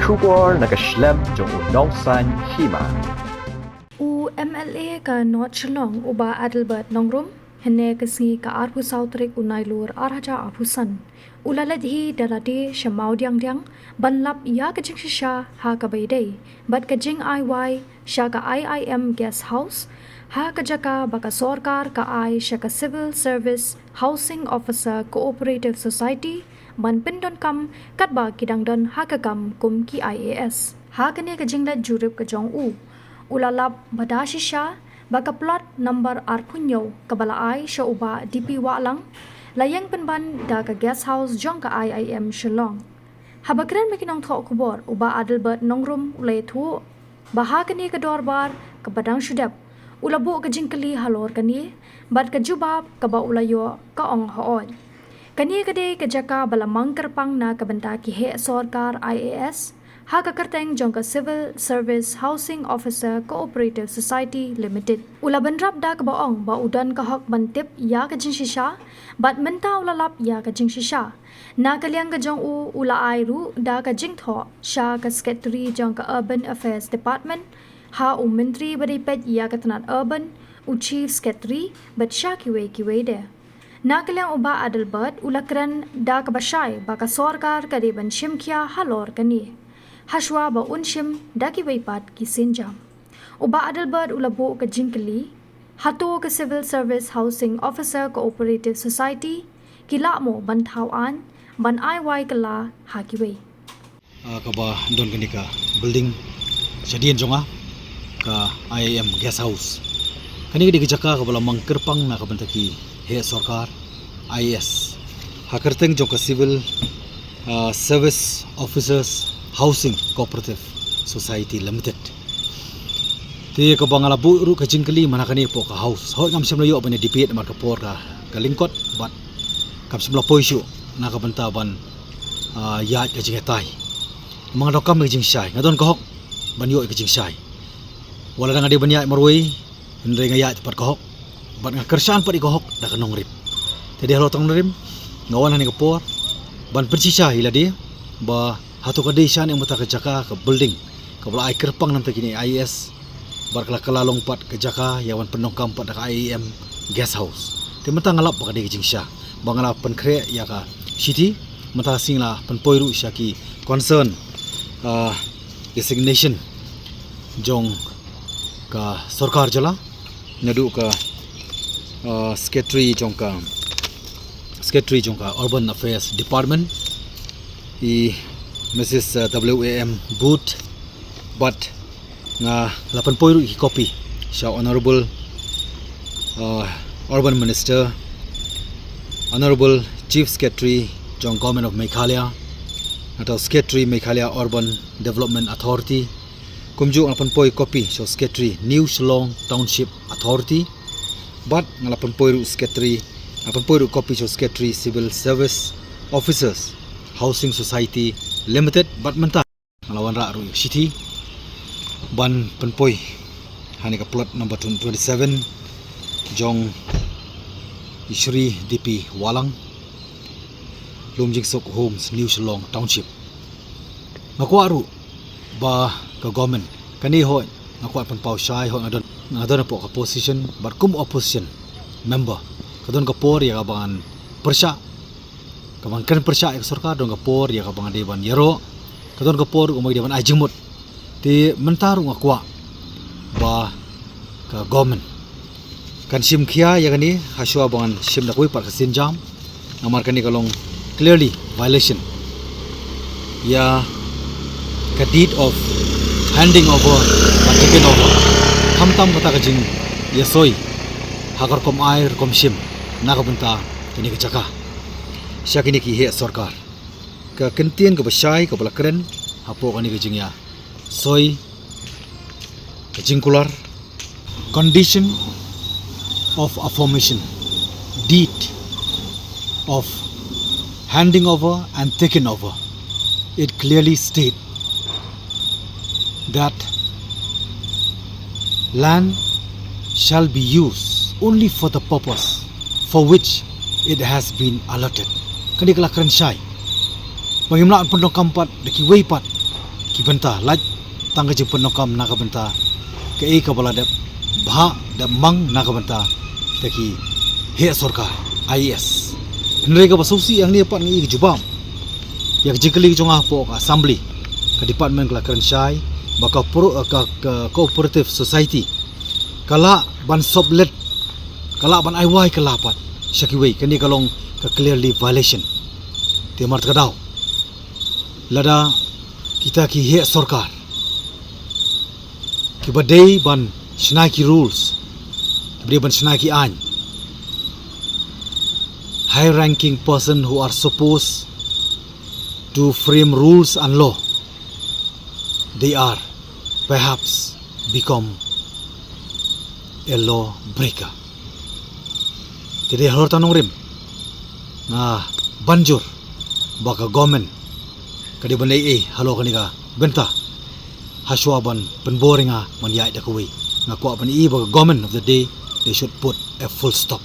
Sugar nakaslem jong unongsan Hima. MLA ka North Shillong uba Adelbert nongrum hene kasi ka arpu sautrik unailur araja apusan ulalad hi darade shamau diang banlap ya ka jing shisha ha ka baydey bat ka jing IY sha ka IIM guest house ha ka Jaka baka Sorkar ka ai sha ka civil service housing officer cooperative society ban Pyndonkam kat ba kidangdon ha ka kam kum ki IAS ha ka ne ka jing la jurip ka jong ulalap badashisha baka plot number arpunyo kabala ai sha uba DP walang layang penban da ka guest house jong ka IIM Shillong habakran makinong tho kubor uba Adelbert nongrum ulay thu baha kani ka dorbar ka badang shudap ulabo ka jingkali halor kani bad ka jubab ka ba ulayo ka ong hoon kani ka de ka Jaka balamang kerpang na ka banta ki he Sorkar IAS ha ka karteng jong ka Civil Service Housing Officer Cooperative Society Limited. Ula banrap da ka baong ba udan ka hok bantip ya ka jing shisha, bat menta ulalap ya ka jing shisha. Na kaliang ka jong ula airu da ka jing tho, sha ka Secretary jong ka Urban Affairs Department, ha Menteri beripet ya ka tanat urban, Chief Secretary, bat sha kiwe de. Na kaliang uba Adelbert ula kran da ka bashay ba ka Sorkar ka di ban shimkya halor kani. Hashwa ba unshim daki waypat ki sinjam. Uba Adelbert ulabo ka jingkali, hato ka Civil Service Housing Officer Cooperative Society, kila mo banthawan, ban IY kala hakiway. Kaba don kani ka building sadian jonga ka IIM guest house. Kani di Jaka ka bala mangkerpang na kabantaki he Sorkar IAS. Hakerteng jong ka Civil Service Officers Housing Cooperative Society Limited. Ti ka bangala buru ka jingkali manakani po ka house. Ho ngam simla yo bani dipit mar ka por ka kalingkot bat kam simla poisyo nakabantaban ya ka jingatay. Mga dokam ka jing shay. Ngadon ka hok banyo ka jing shay. Wala na nga di banya marway hindi nga ya pat ka hok. Bat nga kersaan pat ka hok da kanong rip. Tadi halo tang rim ngawan ni ka por ban persisa ila di ba hatu ka desya ni mata ka Jaka ka building kabla ay kerpang nam kini IAS barkala kalalong pat ka Jaka yawan Pyndonkam pat ka IIM guest house ti mata ngalap pa ka di jing sya bangala pankre ya ka city mata singla panpoiru sya ki concern designation jong ka Sorkar jala ngadu ka secretary jong ka Urban Affairs Department Mrs. WAM Boot but nga 8 poiru hi copy siya Honorable Urban Minister Honorable Chief Secretary jong Government of Meghalaya atau Secretary Meghalaya Urban Development Authority kumju 8 poi copy siya Secretary New Shillong Township Authority but nga 8 poiru Secretary 8 poiru copy siya Secretary Civil Service Officers Housing Society Limited but menta ngalawan ra ru city ban penpoi hani ka plot number 27 jong Isri DP Walang Lumjing Sok Homes New Shillong Township ngakwa ru ba ka government kani ho ngakwa panpau shai ho ngadon po ka position but kum opposition member kadon ka por ya ka bangan persya kamang kan persya ek Sorkar dong kapor ya kabang deban yero kadon kapor umay deban ajimut ti mentaru ngakwa ba ka government kan sim khia ya kani haswa bangan sim na koi par ka sinjam ngamar kani kalong clearly violation ya ka deed of handing over or taken over hamtam kata ka jing ya soy hakar kom air kom sim nakabunta kani ka Jaka siya kini ki he Sorkar ka kentian ka basay ka balakren hapo kani ka jingya soy ka jingkular condition of affirmation deed of handing over and taken over it clearly state that land shall be used only for the purpose for which it has been allotted kani kala kran syai bangimla Pyndonkam pat deki weipat ki benta laj tangga je Pyndonkam na ka benta ke ei ka bala de bha de mang na ka benta kita ki he Sorkar IS nrega basausi yang ni pat ngi jubam yak jikali jonga po ka assembly ka department la kerensyai baka pro ka cooperative society kala ban soblet kala ban aiwai kala pat syakiwei kani kalong ka clearly violation te mar kadau lada kita ki he Sorkar ki badai ban snai ki rules beri ban snai ki an high ranking person who are supposed to frame rules and law, they are perhaps become a law breaker. Jadi halor tanong rim na banjur baka government kadi bandai halo kanika benta haswaban penboringa maniai da kuwi ngaku ban baka government of the day they should put a full stop.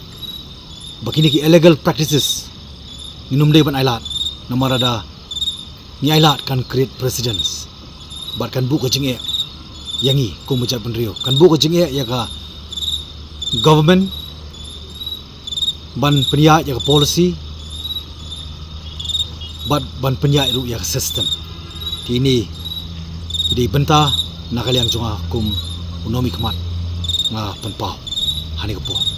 Bakini ki illegal practices minum day ban ailat namarada ni ailat kan create precedents bat kan buka jenge yangi ko mujat penrio kan buka jenge ya ka government ban penya ya ka policy bat ban penya ru ya ka system kini di benta nakaliang junga kum unomi kemat nga penpau hani kepo